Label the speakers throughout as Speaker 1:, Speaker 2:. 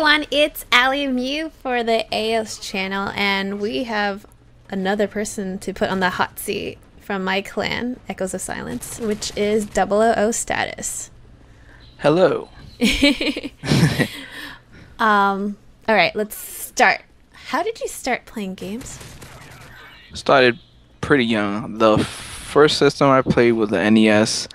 Speaker 1: everyone, it's AlyMew for the AOS channel, and we have another person to put on the hot seat from my clan, Echoes of Silence, which is DoubleOhStatus.
Speaker 2: Hello.
Speaker 1: Alright, let's start. How did you start playing games?
Speaker 2: Started pretty young. The first system I played was the NES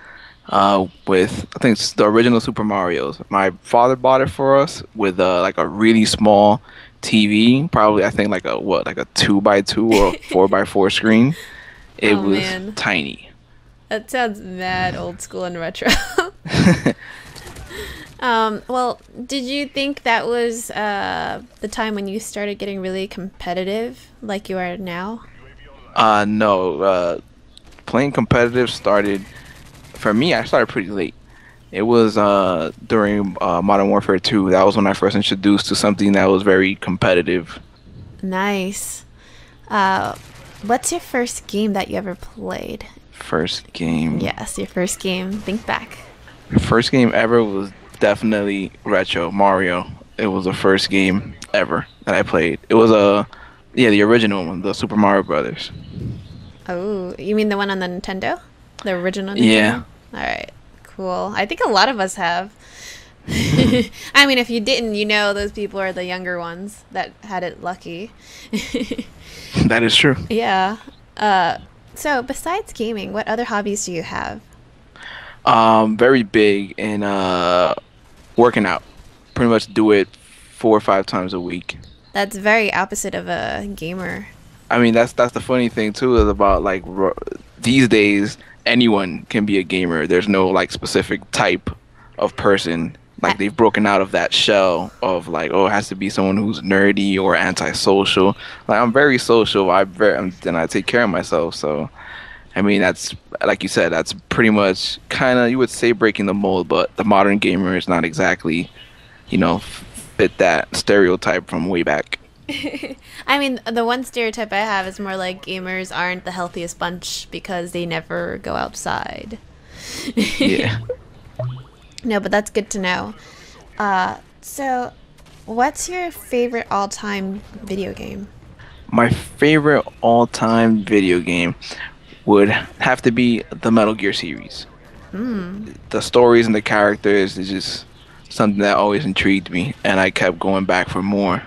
Speaker 2: with, I think it's the original Super Mario's. My father bought it for us with like a really small TV, probably I think like a 2x2 or 4x4 screen. It was tiny.
Speaker 1: That sounds mad old school and retro. Well, did you think that was the time when you started getting really competitive like you are now?
Speaker 2: No. Playing competitive started, for me, I started pretty late. It was during Modern Warfare 2. That was when I first introduced to something that was very competitive.
Speaker 1: Nice. What's your first game that you ever played?
Speaker 2: First game?
Speaker 1: Yes, your first game. Think back.
Speaker 2: First game ever was definitely retro, Mario. It was the first game ever that I played. It was the original one, the Super Mario Brothers.
Speaker 1: Oh, you mean the one on the Nintendo? The original Nintendo?
Speaker 2: Yeah.
Speaker 1: Alright, cool. I think a lot of us have. I mean, if you didn't, you know those people are the younger ones that had it lucky.
Speaker 2: That is true.
Speaker 1: Yeah. So, besides gaming, what other hobbies do you have?
Speaker 2: Very big in working out. Pretty much do it 4 or 5 times a week.
Speaker 1: That's very opposite of a gamer.
Speaker 2: I mean, that's the funny thing too, is about like these days anyone can be a gamer. There's no like specific type of person. Like they've broken out of that shell of like, oh, it has to be someone who's nerdy or antisocial. Like I'm very social. And I take care of myself. So, I mean, that's like you said, that's pretty much kind of, you would say, breaking the mold. But the modern gamer is not exactly, fit that stereotype from way back.
Speaker 1: I mean, the one stereotype I have is more like gamers aren't the healthiest bunch because they never go outside.
Speaker 2: Yeah.
Speaker 1: No, but that's good to know. So, what's your favorite all-time video game?
Speaker 2: My favorite all-time video game would have to be the Metal Gear series. The stories and the characters is just something that always intrigued me, and I kept going back for more.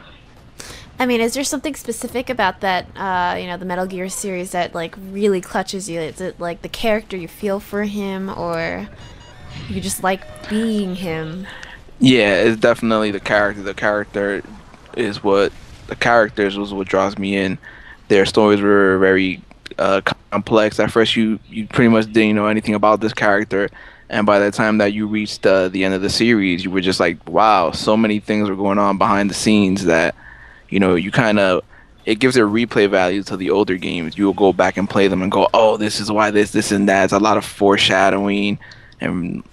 Speaker 1: I mean, is there something specific about that, the Metal Gear series that, like, really clutches you? Is it, like, the character you feel for him, or you just like being him?
Speaker 2: Yeah, it's definitely the character. The characters was what draws me in. Their stories were very complex. At first, you pretty much didn't know anything about this character, and by the time that you reached the end of the series, you were just like, wow, so many things were going on behind the scenes that it gives a replay value to the older games. You will go back and play them and go, oh, this is why this and that. It's a lot of foreshadowing and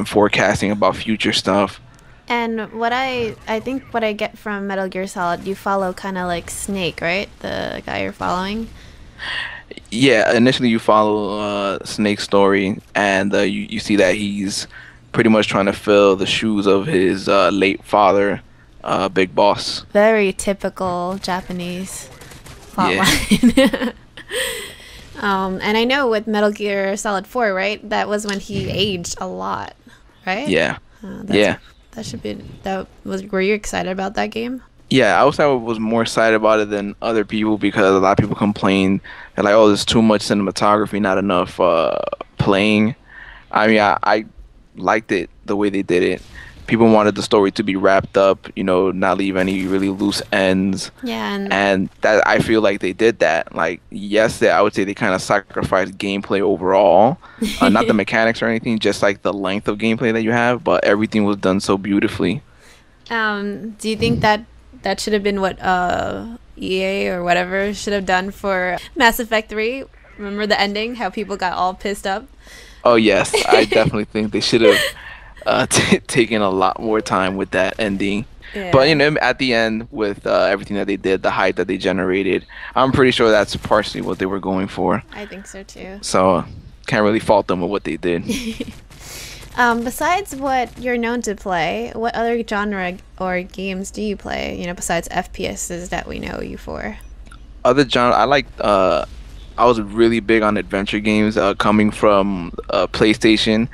Speaker 2: forecasting about future stuff.
Speaker 1: And what I think what I get from Metal Gear Solid, you follow kind of like Snake, right? The guy you're following.
Speaker 2: Yeah, initially you follow Snake's story, and you see that he's pretty much trying to fill the shoes of his late father, Big Boss.
Speaker 1: Very typical Japanese plotline. Yeah. And I know with Metal Gear Solid 4, right? That was when he aged a lot, right?
Speaker 2: Yeah.
Speaker 1: Yeah. Were you excited about that game?
Speaker 2: Yeah, I was more excited about it than other people because a lot of people complain that like, oh, there's too much cinematography, not enough playing. I mean, I liked it the way they did it. People wanted the story to be wrapped up, not leave any really loose ends.
Speaker 1: Yeah,
Speaker 2: and that I feel like they did that. Like, yes, I would say they kind of sacrificed gameplay overall, not the mechanics or anything, just like the length of gameplay that you have. But everything was done so beautifully.
Speaker 1: Do you think that should have been what EA or whatever should have done for Mass Effect 3? Remember the ending? How people got all pissed up?
Speaker 2: Oh yes, I definitely think they should have. Taking a lot more time with that ending. Yeah. But at the end with everything that they did, the hype that they generated, I'm pretty sure that's partially what they were going for.
Speaker 1: I think so too.
Speaker 2: So can't really fault them with what they did.
Speaker 1: Besides what you're known to play, what other genre or games do you play? You know, besides FPSs that we know you for.
Speaker 2: Other genre, I like. I was really big on adventure games. Coming from PlayStation,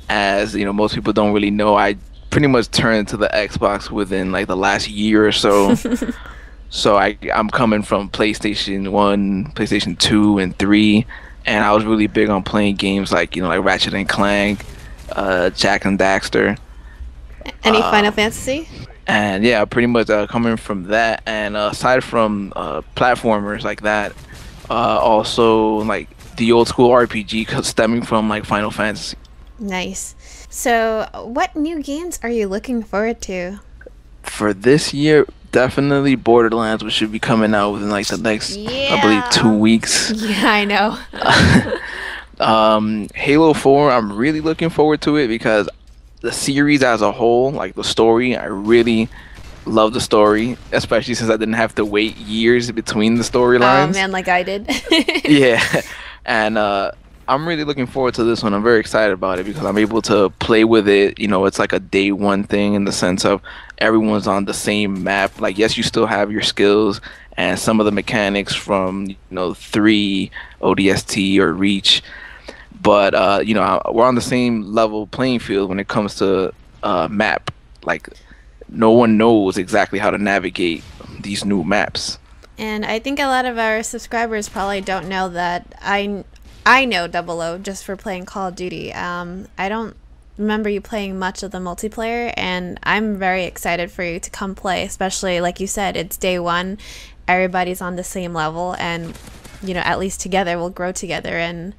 Speaker 2: as you know, most people don't really know. I pretty much turned to the Xbox within like the last year or so. So I'm coming from PlayStation 1, PlayStation 2, and 3, and I was really big on playing games like like Ratchet and Clank, Jack and Daxter,
Speaker 1: Any Final Fantasy?
Speaker 2: and yeah, pretty much coming from that. And aside from platformers like that, also like the old school RPG stemming from like Final Fantasy.
Speaker 1: Nice. So, what new games are you looking forward to?
Speaker 2: For this year, definitely Borderlands, which should be coming out within like the next, I believe, 2 weeks.
Speaker 1: Yeah, I know.
Speaker 2: Halo 4, I'm really looking forward to it because the series as a whole, like the story, I really love the story, especially since I didn't have to wait years between the
Speaker 1: Oh
Speaker 2: storylines.
Speaker 1: man, like I did.
Speaker 2: Yeah, and I'm really looking forward to this one. I'm very excited about it because I'm able to play with it. It's like a day one thing in the sense of everyone's on the same map. Like, yes, you still have your skills and some of the mechanics from 3 ODST or Reach, but we're on the same level playing field when it comes to map. Like, no one knows exactly how to navigate these new maps.
Speaker 1: And I think a lot of our subscribers probably don't know that I know Double O just for playing Call of Duty. I don't remember you playing much of the multiplayer, and I'm very excited for you to come play, especially like you said, it's day one. Everybody's on the same level, and at least together we'll grow together and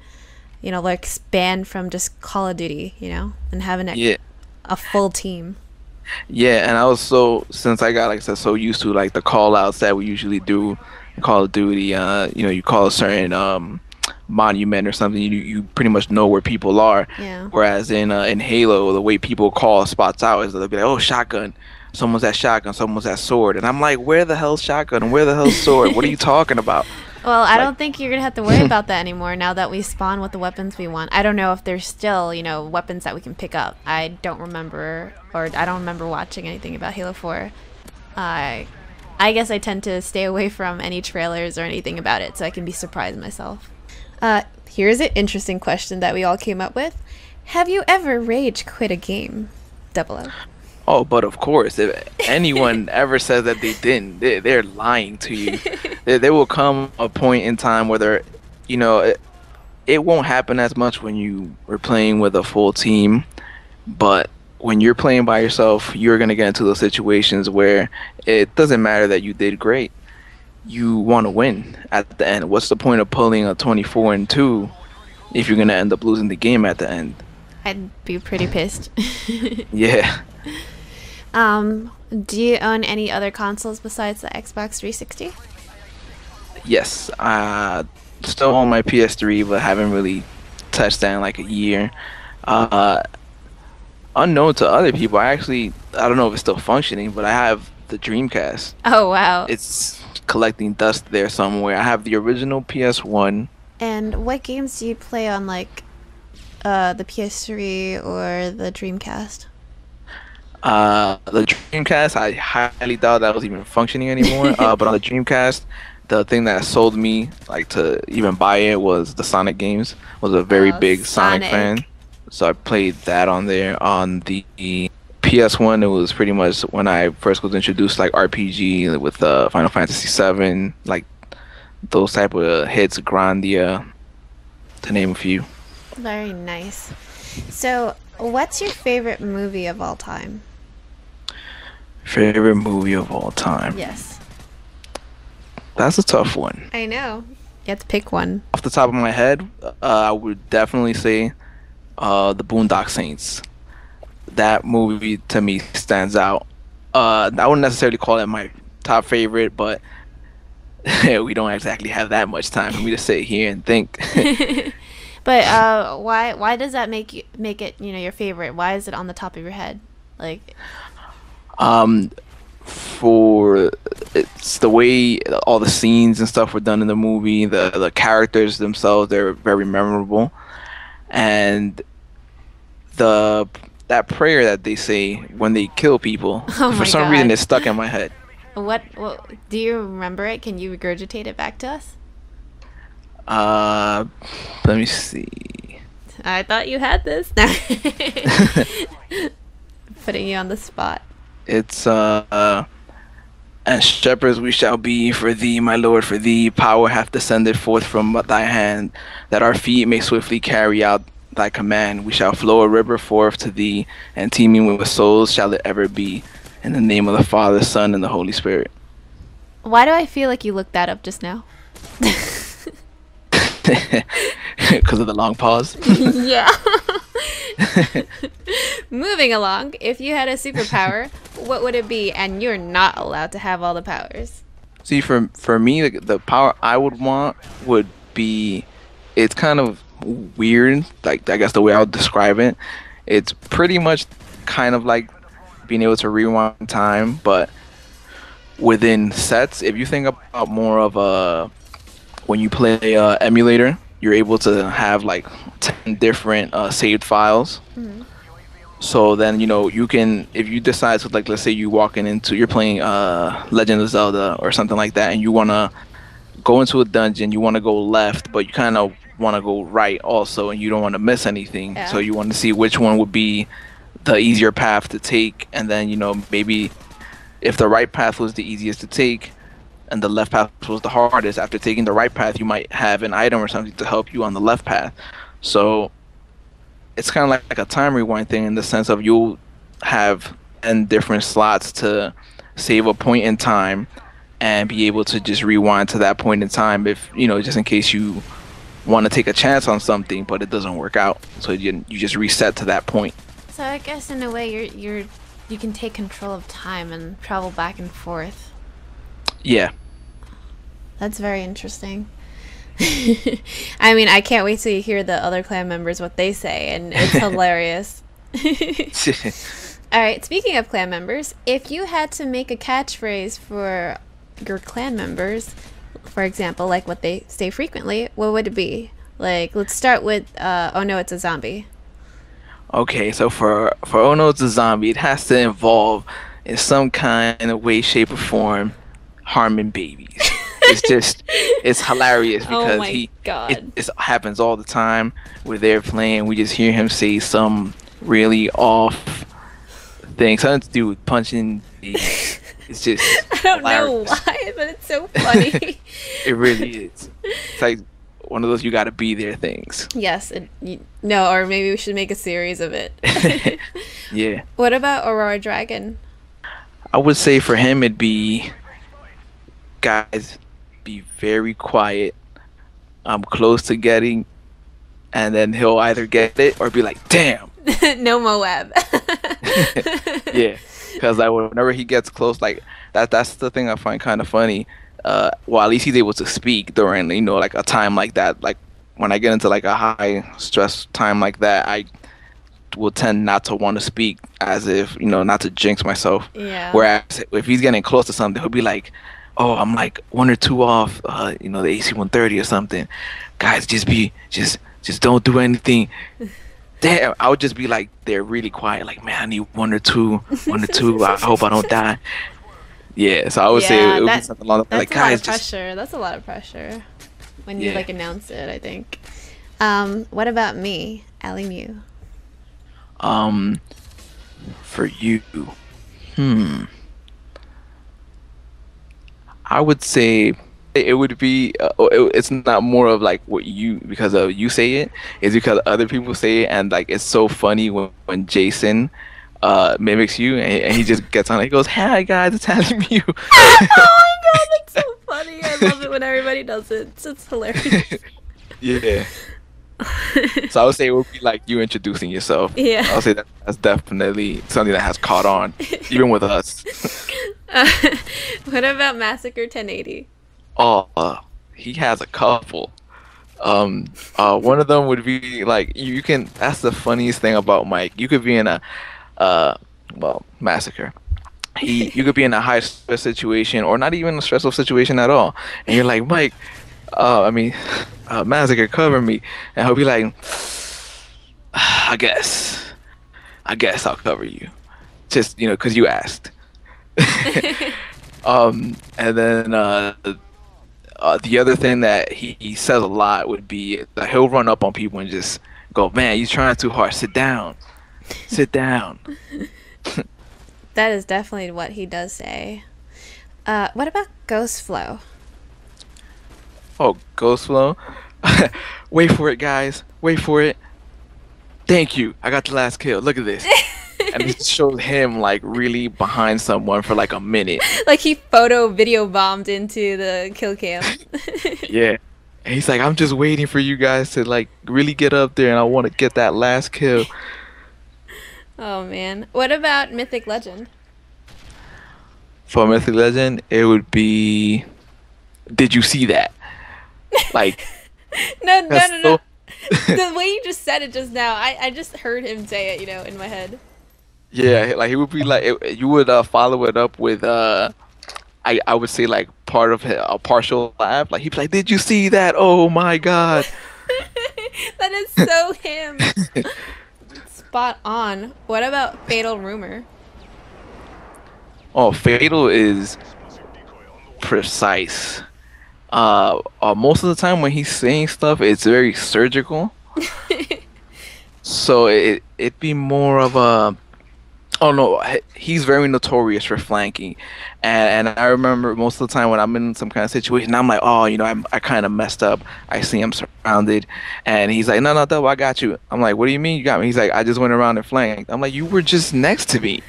Speaker 1: like expand from just Call of Duty, and having
Speaker 2: Yeah.
Speaker 1: a full team.
Speaker 2: Yeah, and I was since I got like I said so used to like the call outs that we usually do in Call of Duty, you call a certain monument or something, you pretty much know where people are.
Speaker 1: Yeah.
Speaker 2: Whereas in Halo, the way people call spots out is they'll be like, oh, shotgun. Someone's at shotgun, someone's at sword. And I'm like, where the hell's shotgun and where the hell's sword? What are you talking about?
Speaker 1: Well, I
Speaker 2: Like,
Speaker 1: don't think you're going to have to worry about that anymore now that we spawn with the weapons we want. I don't know if there's still, weapons that we can pick up. I don't remember watching anything about Halo 4. I guess I tend to stay away from any trailers or anything about it so I can be surprised myself. Here's an interesting question that we all came up with. Have you ever rage quit a game? Double O.
Speaker 2: oh, but of course, if anyone ever says that they didn't, they're lying to you. There will come a point in time where it won't happen as much when you were playing with a full team, but when you're playing by yourself, you're going to get into those situations where it doesn't matter that you did great. You want to win at the end. What's the point of pulling a 24-2 if you're going to end up losing the game at the end?
Speaker 1: I'd be pretty pissed.
Speaker 2: Yeah.
Speaker 1: Do you own any other consoles besides the Xbox 360?
Speaker 2: Yes. Still on my PS3, but haven't really touched that in like a year. Unknown to other people, I don't know if it's still functioning, but I have the Dreamcast.
Speaker 1: Oh, wow.
Speaker 2: It's collecting dust there somewhere. I have the original PS1.
Speaker 1: And what games do you play on, like, the PS3 or the Dreamcast?
Speaker 2: The Dreamcast, I highly doubt that was even functioning anymore. But on the Dreamcast, the thing that sold me like to even buy it was the Sonic games. Was a very big Sonic fan, so I played that on there. On the PS1, it was pretty much when I first was introduced like RPG with Final Fantasy VII, like those type of hits, Grandia, to name a few.
Speaker 1: Very nice. So, what's your favorite movie of all time?
Speaker 2: Favorite movie of all time?
Speaker 1: Yes.
Speaker 2: That's a tough one.
Speaker 1: I know. You have to pick one.
Speaker 2: Off the top of my head, I would definitely say The Boondock Saints. That movie to me stands out. I wouldn't necessarily call it my top favorite, but we don't exactly have that much time for me to sit here and think.
Speaker 1: But why does that make it your favorite? Why is it on the top of your head? Like,
Speaker 2: for it's the way all the scenes and stuff were done in the movie, the characters themselves, they're very memorable, and the that prayer that they say when they kill people.
Speaker 1: Oh
Speaker 2: For
Speaker 1: my
Speaker 2: some reason,
Speaker 1: god.
Speaker 2: it's stuck in my head.
Speaker 1: What do you remember it? Can you regurgitate it back to us?
Speaker 2: Uh, Let me see.
Speaker 1: I thought you had this. Putting you on the spot.
Speaker 2: It's and shepherds we shall be for thee, my Lord, for thee power hath descended forth from thy hand, that our feet may swiftly carry out thy command. We shall flow a river forth to thee, and teeming with souls shall it ever be. In the name of the Father, Son, and the Holy Spirit.
Speaker 1: Why do I feel like you looked that up just now?
Speaker 2: Because of the long pause.
Speaker 1: Yeah. Moving along, if you had a superpower, what would it be? And you're not allowed to have all the powers.
Speaker 2: See, for me, the power I would want would be, it's kind of weird, like I guess the way I would describe it. It's pretty much kind of like being able to rewind time, but within sets. If you think about more of a, when you play emulator, you're able to have like 10 different saved files.
Speaker 1: Mhm.
Speaker 2: So then, you can, if you decide to, like, let's say you're playing Legend of Zelda or something like that, and you want to go into a dungeon, you want to go left, but you kind of want to go right also, and you don't want to miss anything.
Speaker 1: Yeah.
Speaker 2: So you want to see which one would be the easier path to take, and then, maybe if the right path was the easiest to take and the left path was the hardest, after taking the right path, you might have an item or something to help you on the left path. So it's kind of like a time rewind thing, in the sense of you'll have 10 different slots to save a point in time and be able to just rewind to that point in time, if just in case you want to take a chance on something but it doesn't work out, so you just reset to that point.
Speaker 1: So I guess in a way you can take control of time and travel back and forth.
Speaker 2: Yeah.
Speaker 1: That's very interesting. I mean, I can't wait till you hear the other clan members what they say, and it's hilarious. Alright, speaking of clan members, if you had to make a catchphrase for your clan members, for example, like what they say frequently, what would it be? Like, let's start with, oh no, it's a zombie.
Speaker 2: Okay, so for Oh No, It's a Zombie, it has to involve, in some kind of way, shape, or form, harming babies. It's hilarious
Speaker 1: Oh
Speaker 2: because
Speaker 1: my God.
Speaker 2: it happens all the time. We're there playing, we just hear him say some really off thing, something to do with punching babies. It's just
Speaker 1: I don't know
Speaker 2: hilarious.
Speaker 1: why, but it's so funny.
Speaker 2: It really is. It's like one of those you gotta be there things.
Speaker 1: Yes, no, or maybe we should make a series of it.
Speaker 2: Yeah.
Speaker 1: What about Aurora Dragon?
Speaker 2: I would say for him it'd be, guys, be very quiet. I'm close to getting, and then he'll either get it or be like, damn.
Speaker 1: No Moab.
Speaker 2: Yeah, because like whenever he gets close, like that's the thing I find kind of funny. Well, at least he's able to speak during like a time like that. Like when I get into like a high stress time like that, I will tend not to want to speak, as if not to jinx myself.
Speaker 1: Yeah.
Speaker 2: Whereas if he's getting close to something, he'll be like, oh, I'm like one or two off, the AC-130 or something. Guys, just don't do anything. Damn, I would just be like, they're really quiet. Like, man, I need one or two. I hope I don't die. Yeah, so I would say it would be something along the, like, guys,
Speaker 1: That's a lot of pressure when you
Speaker 2: Yeah.
Speaker 1: like announce it, I think. What about me, AlyMew?
Speaker 2: For you, I would say it would be. It's not more of like what you, because of you say it. It's because other people say it, and like it's so funny when Jason mimics you, and he just gets on. He goes, "Hi guys, it's AlyMew."
Speaker 1: Oh my god, that's so funny. I love it when everybody does it. It's just hilarious.
Speaker 2: Yeah. So I would say it would be like you introducing yourself.
Speaker 1: Yeah.
Speaker 2: I would say that's definitely something that has caught on, even with us.
Speaker 1: What about Massacre 1080?
Speaker 2: Oh, he has a couple. One of them would be like you can. That's the funniest thing about Mike. You could be in a, Massacre. You could be in a high stress situation, or not even a stressful situation at all, and you're like, Mike, Massacre, cover me, and he'll be like, I guess. I guess I'll cover you, just because you asked. And then the other thing that he says a lot would be that he'll run up on people and just go, "Man, you're trying too hard. Sit down, sit down."
Speaker 1: That is definitely what he does say. What about Ghost Flow?
Speaker 2: Oh, Ghost Flow. Wait for it, guys. Wait for it. Thank you. I got the last kill. Look at this. And it shows him like really behind someone for like a minute.
Speaker 1: Like he video bombed into the kill cam.
Speaker 2: Yeah. And he's like, I'm just waiting for you guys to like really get up there and I want to get that last kill.
Speaker 1: Oh man. What about Mythic Legend?
Speaker 2: For Mythic Legend, it would be, did you see that? Like,
Speaker 1: no. The way you just said it just now, I just heard him say it, in my head.
Speaker 2: Yeah, like he would be like, you would follow it up with I would say like part of a partial laugh. Like he'd be like, did you see that? Oh my god.
Speaker 1: That is so him. Spot on. What about Fatal Rumor?
Speaker 2: Oh, Fatal is precise. Most of the time when he's saying stuff, it's very surgical. So it'd be more of a, oh no, he's very notorious for flanking, and I remember most of the time when I'm in some kind of situation, I'm like, oh, I kind of messed up. I see him surrounded, and he's like, no, Double, I got you. I'm like, what do you mean you got me? He's like, I just went around and flanked. I'm like, you were just next to me.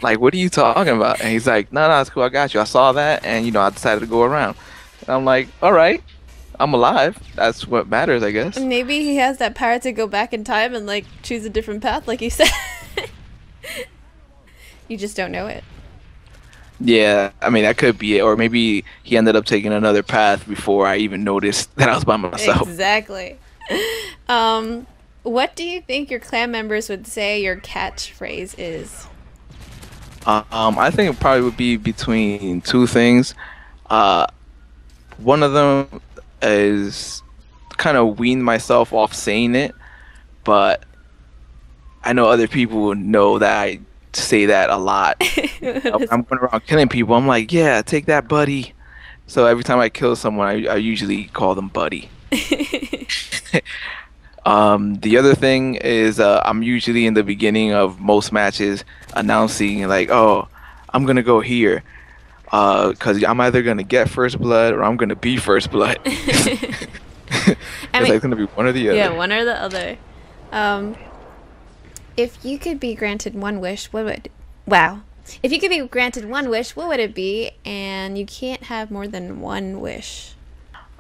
Speaker 2: Like, what are you talking about? And he's like, no, it's cool, I got you. I saw that, and I decided to go around. And I'm like, all right, I'm alive. That's what matters, I guess.
Speaker 1: Maybe he has that power to go back in time and like choose a different path, like you said. You just don't know it.
Speaker 2: Yeah, I mean that could be it, or maybe he ended up taking another path before I even noticed that I was by myself.
Speaker 1: Exactly. What do you think your clan members would say your catchphrase is?
Speaker 2: I think it probably would be between two things. One of them is kind of wean myself off saying it, but I know other people would know that I say that a lot. I'm going around killing people. I'm like, yeah, take that, buddy. So every time I kill someone, I usually call them buddy. The other thing is I'm usually in the beginning of most matches announcing like, oh, I'm gonna go here because I'm either gonna get first blood or I'm gonna be first blood. It's gonna be one or the other.
Speaker 1: Yeah, one or the other. If you could be granted one wish, if you could be granted one wish, what would it be? And you can't have more than one wish.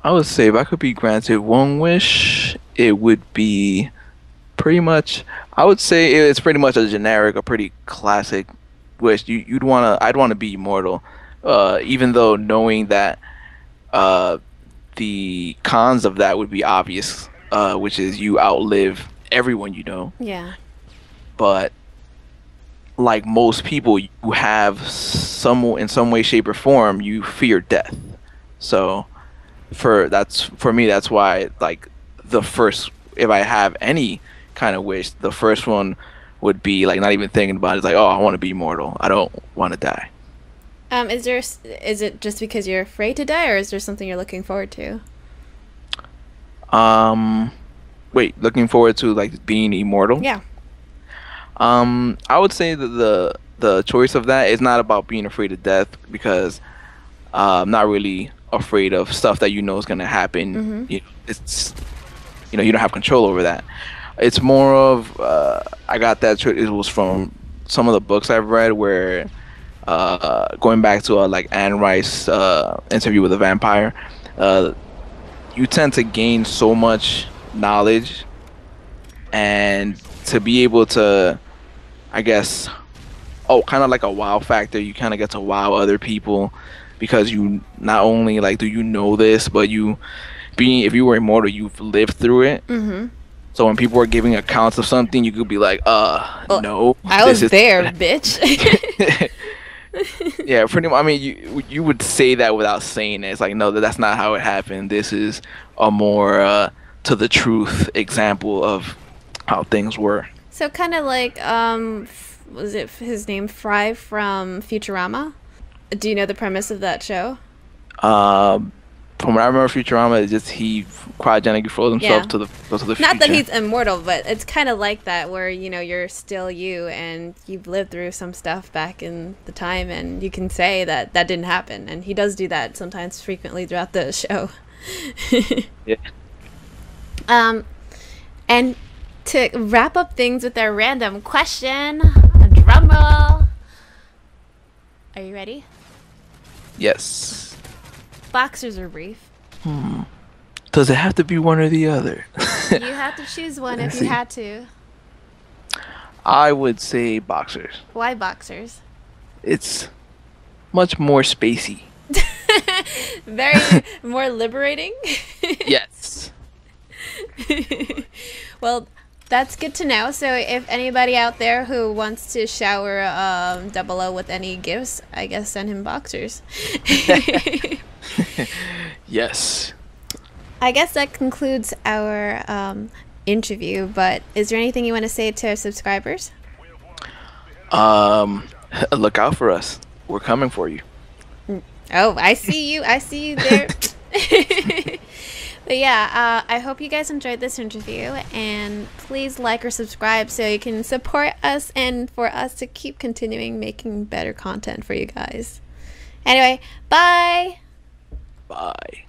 Speaker 2: I would say if I could be granted one wish, it would be pretty much, I would say it's pretty much a generic, a pretty classic wish. I'd want to be immortal, even though knowing that the cons of that would be obvious, which is you outlive everyone you know.
Speaker 1: Yeah.
Speaker 2: But like most people, you have in some way, shape, or form, you fear death. So for me, that's why like the first, if I have any kind of wish, the first one would be like not even thinking about it. It's like, oh, I want to be immortal. I don't want to die.
Speaker 1: Is it just because you're afraid to die, or is there something you're looking forward to?
Speaker 2: Wait, looking forward to like being immortal?
Speaker 1: Yeah.
Speaker 2: I would say that the choice of that is not about being afraid of death, because I'm not really afraid of stuff that is going to happen.
Speaker 1: Mm-hmm.
Speaker 2: It's you don't have control over that. It's more of I got that it was from some of the books I've read where going back to like Anne Rice Interview with a Vampire, you tend to gain so much knowledge, and to be able to, I guess, kind of like a wow factor, you kind of get to wow other people, because you not only like do you know this, but if you were immortal, you've lived through it.
Speaker 1: Mm-hmm.
Speaker 2: So when people are giving accounts of something, you could be like, no,
Speaker 1: I was there, bitch.
Speaker 2: Yeah, pretty much. I mean, you would say that without saying it. It's like, no, that's not how it happened. This is a more to the truth example of how things were.
Speaker 1: So kind of like, was it his name Fry from Futurama? Do you know the premise of that show?
Speaker 2: Um, from what I remember, Futurama is just he cryogenically froze himself
Speaker 1: Yeah.
Speaker 2: to the future.
Speaker 1: Not that he's immortal, but it's kind of like that, where you know you're still you, and you've lived through some stuff back in the time, and you can say that that didn't happen. And he does do that sometimes, frequently throughout the show.
Speaker 2: Yeah.
Speaker 1: And to wrap up things with our random question, a drum roll. Are you ready?
Speaker 2: Yes.
Speaker 1: Boxers or brief?
Speaker 2: Does it have to be one or the other?
Speaker 1: You have to choose one if
Speaker 2: Let's
Speaker 1: you
Speaker 2: see.
Speaker 1: had to.
Speaker 2: I would say boxers.
Speaker 1: Why boxers?
Speaker 2: It's much more spacey.
Speaker 1: Very more liberating.
Speaker 2: Yes.
Speaker 1: Well, that's good to know. So if anybody out there who wants to shower Double O with any gifts, I guess send him boxers.
Speaker 2: Yes.
Speaker 1: I guess that concludes our interview, but is there anything you want to say to our subscribers?
Speaker 2: Look out for us. We're coming for you.
Speaker 1: Oh, I see you. I see you there. But yeah, I hope you guys enjoyed this interview, and please like or subscribe so you can support us and for us to keep continuing making better content for you guys. Anyway, bye!
Speaker 2: Bye.